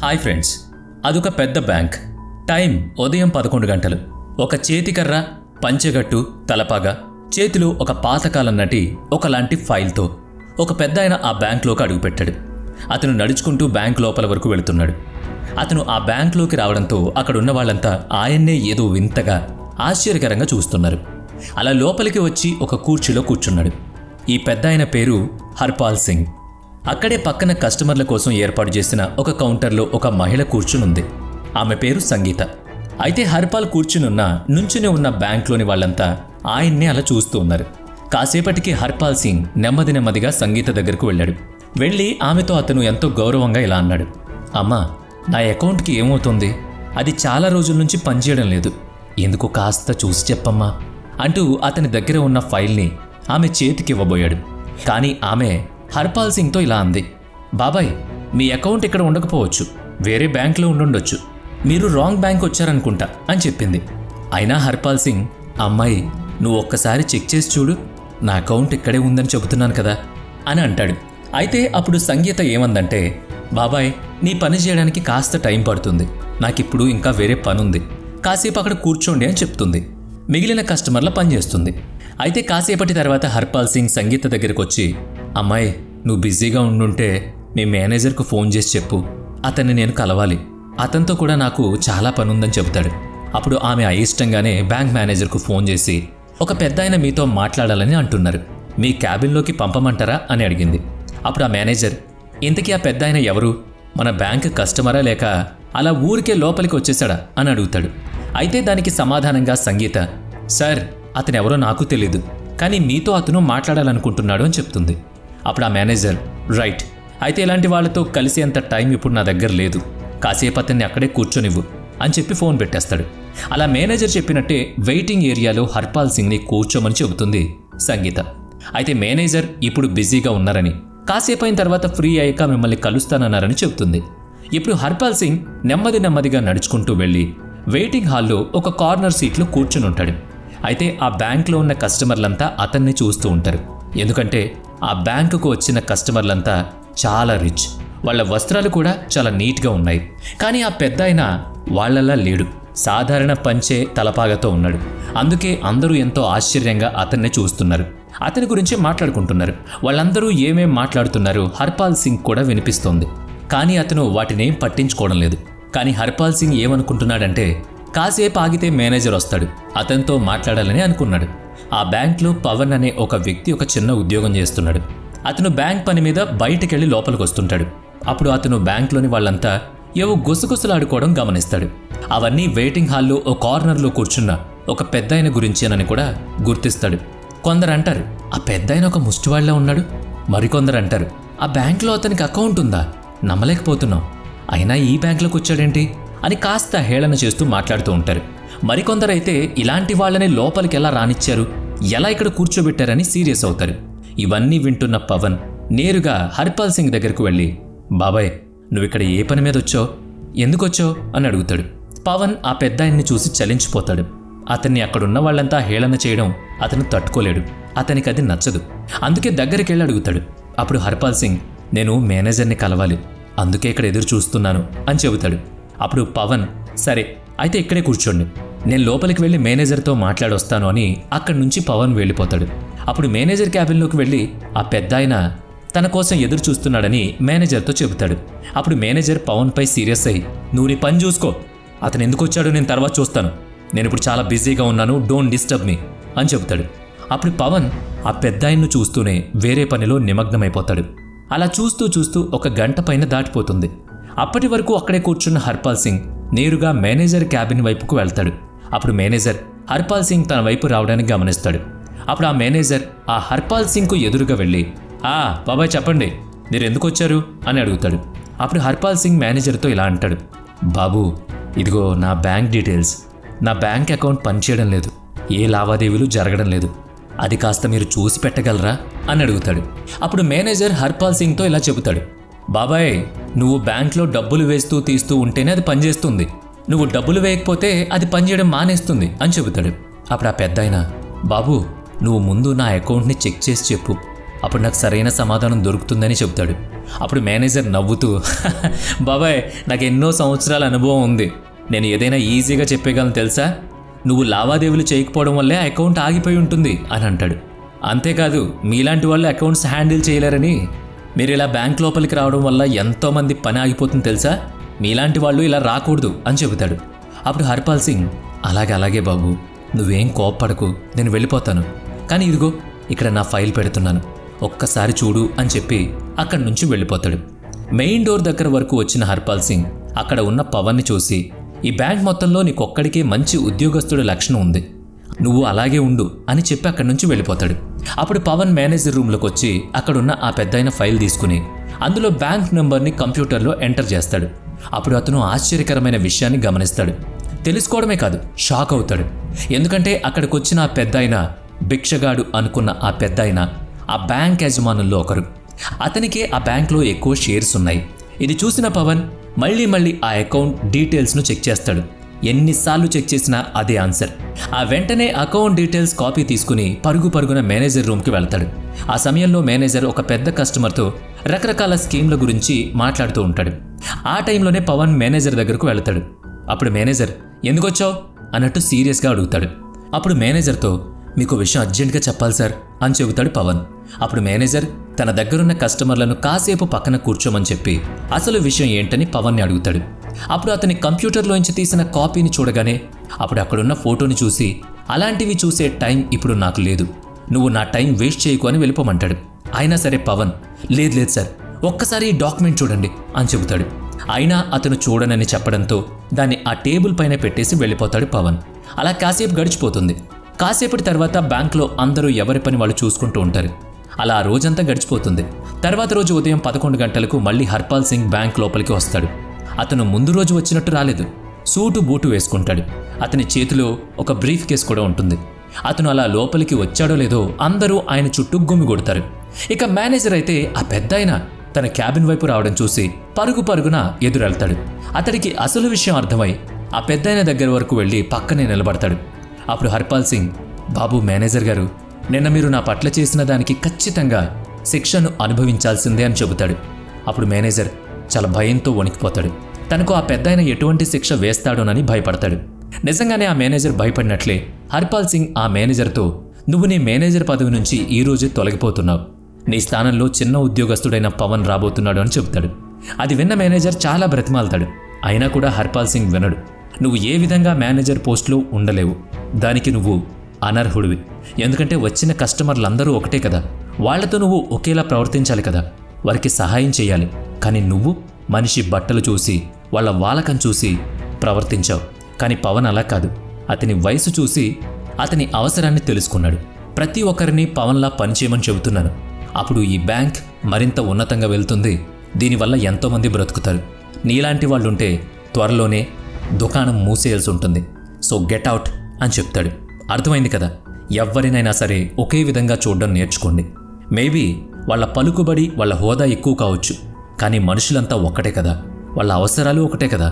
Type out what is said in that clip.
Hi friends, అదొక పెద్ద bank. Time ఉదయం 11 గంటలు. ఒక చేతికర్ర, పంచెగట్టు, తలపాగా, చేతిలో ఒక పాతకాలం నటి ఒకలాంటి ఫైల్తో ఒక పెద్దాయన ఆ బ్యాంక్లోకి అడుగుపెట్టాడు. అతను నడుచుకుంటూ బ్యాంక్ లోపల వరకు వెళుతున్నాడు. అతను ఆ బ్యాంక్లోకి రావడంతో అక్కడున్న వాళ్ళంతా ఆయన్నే ఏదో వింతగా ఆశ్చర్యకరంగా చూస్తున్నారు. అలా లోపలికి వచ్చి ఒక కుర్చీలో కూర్చున్నాడు. ఈ పెద్దాయన పేరు హర్పాల్ సింగ్. అక్కడే పక్కన కస్టమర్ల కోసం ఏర్పాటు చేసిన ఒక కౌంటర్లో ఒక మహిళ కూర్చునుంది. ఆమె పేరు సంగీత. అయితే హర్పాల్ కూర్చునున్న నుంచుని ఉన్న బ్యాంక్లోని వాళ్ళంతా ఆయన్నే అలా చూస్తూ ఉన్నారు. కాసేపటికి హర్పాల్ సింగ్ నెమ్మదిగా సంగీత దగ్గరకు వెళ్ళాడు. వెళ్ళి ఆమెతో అతను ఎంతో గౌరవంగా ఇలా అన్నాడు, అమ్మా, నా అకౌంట్కి ఏమవుతుంది? అది చాలా రోజుల నుంచి పనిచేయడం లేదు. ఎందుకు కాస్త చూసి చెప్పమ్మా అంటూ అతని దగ్గర ఉన్న ఫైల్ని ఆమె చేతికి ఇవ్వబోయాడు. కానీ ఆమె హర్పాల్ సింగ్తో ఇలా అంది, బాబాయ్, మీ అకౌంట్ ఇక్కడ ఉండకపోవచ్చు, వేరే బ్యాంక్లో ఉండుండొచ్చు. మీరు రాంగ్ బ్యాంక్ వచ్చారనుకుంటా అని చెప్పింది. అయినా హర్పాల్ సింగ్, అమ్మాయి, నువ్వు ఒక్కసారి చెక్ చేసి చూడు, నా అకౌంట్ ఇక్కడే ఉందని చెబుతున్నాను కదా అని అంటాడు. అయితే అప్పుడు సంగీత ఏమందంటే, బాబాయ్, నీ పని చేయడానికి కాస్త టైం పడుతుంది, నాకిప్పుడు ఇంకా వేరే పనుంది, కాసేపు అక్కడ కూర్చోండి అని చెప్తుంది. మిగిలిన కస్టమర్ల పనిచేస్తుంది. అయితే కాసేపటి తర్వాత హర్పాల్ సింగ్ సంగీత దగ్గరికి వచ్చి, అమ్మాయి, నువ్వు బిజీగా ఉండుంటే మీ మేనేజర్కు ఫోన్ చేసి చెప్పు, అతన్ని నేను కలవాలి, అతనితో కూడా నాకు చాలా పనుందని చెబుతాడు. అప్పుడు ఆమె అయిష్టంగానే బ్యాంక్ మేనేజర్కు ఫోన్ చేసి, ఒక పెద్దాయన మీతో మాట్లాడాలని అంటున్నారు, మీ క్యాబిన్లోకి పంపమంటారా అని అడిగింది. అప్పుడు ఆ మేనేజర్, ఇంతకీ ఆ పెద్దాయన ఎవరు? మన బ్యాంక్ కస్టమరా లేక అలా ఊరికే లోపలికి వచ్చేసాడా అని అడుగుతాడు. అయితే దానికి సమాధానంగా సంగీత, సార్, అతనెవరో నాకు తెలీదు, కానీ మీతో అతను మాట్లాడాలనుకుంటున్నాడు అని చెప్తుంది. అప్పుడు ఆ మేనేజర్, రైట్, అయితే ఇలాంటి వాళ్ళతో కలిసేంత టైం ఇప్పుడు నా దగ్గర లేదు, కాసేపు అతన్ని అక్కడే కూర్చొనివ్వు అని చెప్పి ఫోన్ పెట్టేస్తాడు. అలా మేనేజర్ చెప్పినట్టే వెయిటింగ్ ఏరియాలో హర్పాల్ సింగ్ని కూర్చోమని చెబుతుంది సంగీత. అయితే మేనేజర్ ఇప్పుడు బిజీగా ఉన్నారని, కాసేపు అయిన తర్వాత ఫ్రీ అయ్యాక మిమ్మల్ని కలుస్తానన్నారని చెబుతుంది. ఇప్పుడు హర్పాల్ సింగ్ నెమ్మదిగా నడుచుకుంటూ వెళ్ళి వెయిటింగ్ హాల్లో ఒక కార్నర్ సీట్లో కూర్చుని ఉంటాడు. అయితే ఆ బ్యాంక్లో ఉన్న కస్టమర్లంతా అతన్ని చూస్తూ ఉంటారు. ఎందుకంటే ఆ బ్యాంకుకు వచ్చిన కస్టమర్లంతా చాలా రిచ్, వాళ్ళ వస్త్రాలు కూడా చాలా నీట్గా ఉన్నాయి. కానీ ఆ పెద్దాయన వాళ్లలా లేడు, సాధారణ పంచే తలపాగతో ఉన్నాడు. అందుకే అందరూ ఎంతో ఆశ్చర్యంగా అతన్నే చూస్తున్నారు, అతని గురించి మాట్లాడుకుంటున్నారు. వాళ్ళందరూ ఏమేం మాట్లాడుతున్నారో హర్పాల్ సింగ్ కూడా వినిపిస్తోంది. కానీ అతను వాటినేం పట్టించుకోవడం లేదు. కానీ హర్పాల్ సింగ్ ఏమనుకుంటున్నాడంటే, కాసేపు ఆగితే మేనేజర్ వస్తాడు, అతనితో మాట్లాడాలని అనుకున్నాడు. ఆ బ్యాంక్లో పవన్ అనే ఒక వ్యక్తి ఒక చిన్న ఉద్యోగం చేస్తున్నాడు. అతను బ్యాంక్ పని మీద బయటికెళ్ళి లోపలికి వస్తుంటాడు. అప్పుడు అతను బ్యాంక్లోని వాళ్ళంతా ఏవో గుసగుసలాడుకోవడం గమనిస్తాడు. అవన్నీ వెయిటింగ్ హాల్లో ఓ కార్నర్లో కూర్చున్న ఒక పెద్దాయన గురించేనని కూడా గుర్తిస్తాడు. కొందరు అంటారు, ఆ పెద్దాయన ఒక ముష్టివాళ్లా ఉన్నాడు. మరికొందరు అంటారు, ఆ బ్యాంక్లో అతనికి అకౌంట్ ఉందా, నమ్మలేకపోతున్నాం, అయినా ఈ బ్యాంక్లోకి వచ్చాడేంటి అని కాస్త హేళన చేస్తూ మాట్లాడుతూ ఉంటారు. మరికొందరైతే ఇలాంటి వాళ్ళని లోపలికి ఎలా రానిచ్చారు, ఎలా ఇక్కడ కూర్చోబెట్టారని సీరియస్ అవుతారు. ఇవన్నీ వింటున్న పవన్ నేరుగా హర్పాల్ సింగ్ దగ్గరకు వెళ్ళి, బాబాయ్, నువ్విక్కడ ఏ పని మీద వచ్చావు, ఎందుకొచ్చావు అని అడుగుతాడు. పవన్ ఆ పెద్దాయన్ని చూసి చలించిపోతాడు. అతన్ని అక్కడున్న వాళ్ళంతా హేళన చేయడం అతను తట్టుకోలేడు. అతనికి అది నచ్చదు. అందుకే దగ్గరికి వెళ్ళి అడుగుతాడు. అప్పుడు హర్పాల్ సింగ్, నేను మేనేజర్ని కలవాలి, అందుకే ఇక్కడ ఎదురు చూస్తున్నాను అని చెబుతాడు. అప్పుడు పవన్, సరే, అయితే ఇక్కడే కూర్చోండి, నేను లోపలికి వెళ్ళి మేనేజర్తో మాట్లాడొస్తాను అని అక్కడి నుంచి పవన్ వెళ్ళిపోతాడు. అప్పుడు మేనేజర్ క్యాబిన్లోకి వెళ్ళి ఆ పెద్దాయన తన కోసం ఎదురు చూస్తున్నాడని మేనేజర్తో చెబుతాడు. అప్పుడు మేనేజర్ పవన్పై సీరియస్ అయ్యి, నువ్వు నీ పని చూసుకో, అతను ఎందుకు వచ్చాడో నేను తర్వాత చూస్తాను, నేను ఇప్పుడు చాలా బిజీగా ఉన్నాను, డోంట్ డిస్టర్బ్ మీ అని చెబుతాడు. అప్పుడు పవన్ ఆ పెద్దాయన్ను చూస్తూనే వేరే పనిలో నిమగ్నమైపోతాడు. అలా చూస్తూ ఒక గంట పైన దాటిపోతుంది. అప్పటి వరకు అక్కడే కూర్చున్న హర్పాల్ సింగ్ నేరుగా మేనేజర్ క్యాబిన్ వైపుకు వెళ్తాడు. అప్పుడు మేనేజర్ హర్పాల్ సింగ్ తన వైపు రావడానికి గమనిస్తాడు. అప్పుడు ఆ మేనేజర్ ఆ హర్పాల్ సింగ్కు ఎదురుగా వెళ్ళి, బాబాయ్, చెప్పండి, మీరు ఎందుకు వచ్చారు అని అడుగుతాడు. అప్పుడు హర్పాల్ సింగ్ మేనేజర్తో ఇలా అంటాడు, బాబు, ఇదిగో నా బ్యాంక్ డీటెయిల్స్, నా బ్యాంక్ అకౌంట్ పనిచేయడం లేదు, ఏ లావాదేవీలు జరగడం లేదు, అది కాస్త మీరు చూసి పెట్టగలరా అని అడుగుతాడు. అప్పుడు మేనేజర్ హర్పాల్ సింగ్తో ఇలా చెబుతాడు, బాబాయ్, నువ్వు బ్యాంక్లో డబ్బులు వేస్తూ తీస్తూ ఉంటేనే అది పనిచేస్తుంది, నువ్వు డబ్బులు వేయకపోతే అది పనిచేయడం మానేస్తుంది అని చెబుతాడు. అప్పుడు ఆ పెద్దాయన, బాబు, నువ్వు ముందు నా అకౌంట్ని చెక్ చేసి చెప్పు, అప్పుడు నాకు సరైన సమాధానం దొరుకుతుందని చెప్తాడు. అప్పుడు మేనేజర్ నవ్వుతూ బాబాయ్, నాకు ఎన్నో సంవత్సరాల అనుభవం ఉంది, నేను ఏదైనా ఈజీగా చెప్పగలను తెలుసా, నువ్వు లావాదేవీలు చేయకపోవడం వల్లే ఆ అకౌంట్ ఆగిపోయి ఉంటుంది అని అంటాడు. అంతేకాదు, మీలాంటి వాళ్ళు అకౌంట్స్ హ్యాండిల్ చేయలేరని, మీరు ఇలా బ్యాంక్ లోపలికి రావడం వల్ల ఎంతోమంది పని ఆగిపోతుంది తెలుసా, మీలాంటి వాళ్ళు ఇలా రాకూడదు అని చెబుతాడు. అప్పుడు హర్పాల్ సింగ్ అలాగే బాబు, నువ్వేం కోప్పడకు, నేను వెళ్ళిపోతాను, కానీ ఇదిగో ఇక్కడ నా ఫైల్ పెడుతున్నాను, ఒక్కసారి చూడు అని చెప్పి అక్కడి నుంచి వెళ్ళిపోతాడు. మెయిన్ డోర్ దగ్గర వరకు వచ్చిన హర్పాల్ సింగ్ అక్కడ ఉన్న పవన్ని చూసి, ఈ బ్యాంక్ మొత్తంలో నీకొక్కడికే మంచి ఉద్యోగస్తుడి లక్షణం ఉంది, నువ్వు అలాగే ఉండు అని చెప్పి అక్కడి నుంచి వెళ్ళిపోతాడు. అప్పుడు పవన్ మేనేజర్ రూమ్లోకి వచ్చి అక్కడున్న ఆ పెద్దయిన ఫైల్ తీసుకుని అందులో బ్యాంక్ నెంబర్ని కంప్యూటర్లో ఎంటర్ చేస్తాడు. అప్పుడు అతను ఆశ్చర్యకరమైన విషయాన్ని గమనిస్తాడు. తెలుసుకోవడమే కాదు, షాక్ అవుతాడు. ఎందుకంటే అక్కడికి వచ్చిన ఆ పెద్దయిన భిక్షగాడు అనుకున్న ఆ పెద్దయిన ఆ బ్యాంక్ యజమానుల్లో ఒకరు. అతనికే ఆ బ్యాంక్లో ఎక్కువ షేర్స్ ఉన్నాయి. ఇది చూసిన పవన్ మళ్ళీ ఆ అకౌంట్ డీటెయిల్స్ను చెక్ చేస్తాడు. ఎన్నిసార్లు చెక్ చేసినా అదే ఆన్సర్. ఆ వెంటనే అకౌంట్ డీటెయిల్స్ కాపీ తీసుకుని పరుగున మేనేజర్ రూమ్కి వెళ్తాడు. ఆ సమయంలో మేనేజర్ ఒక పెద్ద కస్టమర్తో రకరకాల స్కీమ్ల గురించి మాట్లాడుతూ ఉంటాడు. ఆ టైంలోనే పవన్ మేనేజర్ దగ్గరకు వెళ్తాడు. అప్పుడు మేనేజర్, ఎందుకొచ్చావు అన్నట్టు సీరియస్గా అడుగుతాడు. అప్పుడు మేనేజర్తో, మీకు విషయం అర్జెంట్గా చెప్పాలి సార్ అని చెబుతాడు పవన్. అప్పుడు మేనేజర్ తన దగ్గరున్న కస్టమర్లను కాసేపు పక్కన కూర్చోమని చెప్పి అసలు విషయం ఏంటని పవన్ని అడుగుతాడు. అప్పుడు అతని కంప్యూటర్లోంచి తీసిన కాపీని చూడగానే అప్పుడు అక్కడున్న ఫోటోని చూసి, అలాంటివి చూసే టైం ఇప్పుడు నాకు లేదు, నువ్వు నా టైం వేస్ట్ చేయకు అని వెళ్ళిపోమంటాడు. అయినా సరే పవన్, లేదు సార్, ఒక్కసారి ఈ డాక్యుమెంట్ చూడండి అని చెబుతాడు. అయినా అతను చూడనని చెప్పడంతో దాన్ని ఆ టేబుల్ పైన పెట్టేసి వెళ్ళిపోతాడు పవన్. అలా కాసేపు గడిచిపోతుంది. కాసేపటి తర్వాత బ్యాంక్లో అందరూ ఎవరి పని వాళ్ళు చూసుకుంటూ ఉంటారు. అలా ఆ రోజంతా గడిచిపోతుంది. తర్వాత రోజు ఉదయం 11 గంటలకు మళ్ళీ హర్పాల్ సింగ్ బ్యాంక్ లోపలికి వస్తాడు. అతను ముందు రోజు వచ్చినట్టు రాలేదు. సూటు బూటు వేసుకుంటాడు. అతని చేతిలో ఒక బ్రీఫ్ కేస్ కూడా ఉంటుంది. అతను అలా లోపలికి వచ్చాడో లేదో అందరూ ఆయన చుట్టూ గుమిగొడతారు. ఇక మేనేజర్ అయితే ఆ పెద్దాయన తన క్యాబిన్ వైపు రావడం చూసి పరుగున ఎదురెళ్తాడు. అతడికి అసలు విషయం అర్థమై ఆ పెద్దాయన దగ్గర వరకు వెళ్ళి పక్కనే నిలబడతాడు. అప్పుడు హర్పాల్ సింగ్, బాబు మేనేజర్ గారు, నిన్న మీరు నా పట్ల చేసిన దానికి ఖచ్చితంగా శిక్షను అనుభవించాల్సిందే అని చెబుతాడు. అప్పుడు మేనేజర్ చాలా భయంతో వణికిపోతాడు. తనకు ఆ పెద్దాయన ఎటువంటి శిక్ష వేస్తాడోనని భయపడతాడు. నిజంగానే ఆ మేనేజర్ భయపడినట్లే హర్పాల్ సింగ్ ఆ మేనేజర్తో, నువ్వు నీ మేనేజర్ పదవి నుంచి ఈ రోజే తొలగిపోతున్నావు, నీ స్థానంలో చిన్న ఉద్యోగస్తుడైన పవన్ రాబోతున్నాడు అని చెబుతాడు. అది విన్న మేనేజర్ చాలా బ్రతిమాలతాడు. అయినా కూడా హర్పాల్ సింగ్ వినడు. నువ్వు ఏ విధంగా మేనేజర్ పోస్టులో ఉండలేవు, దానికి నువ్వు అనర్హుడివి, ఎందుకంటే వచ్చిన కస్టమర్లందరూ ఒకటే కదా, వాళ్లతో నువ్వు ఒకేలా ప్రవర్తించాలి కదా, వారికి సహాయం చేయాలి. కానీ నువ్వు మనిషి బట్టలు చూసి వాళ్ళ వాలకం చూసి ప్రవర్తించావు. కానీ పవన్ అలా కాదు. అతని వయసు చూసి అతని అవసరాన్ని తెలుసుకున్నాడు. ప్రతి ఒక్కరిని పవన్లా పనిచేయమని చెబుతున్నాను. అప్పుడు ఈ బ్యాంక్ మరింత ఉన్నతంగా వెళ్తుంది. దీనివల్ల ఎంతోమంది బ్రతుకుతారు. నీలాంటి వాళ్ళుంటే త్వరలోనే దుకాణం మూసేయాల్సి ఉంటుంది. సో గెట్ అవుట్ అని చెప్తాడు. అర్థమైంది కదా, ఎవరినైనా సరే ఒకే విధంగా చూడడం నేర్చుకోండి. మేబీ వాళ్ళ పలుకుబడి వాళ్ళ హోదా ఎక్కువ కావచ్చు, కానీ మనుషులంతా ఒక్కటే కదా, వాళ్ళ అవసరాలు ఒకటే కదా.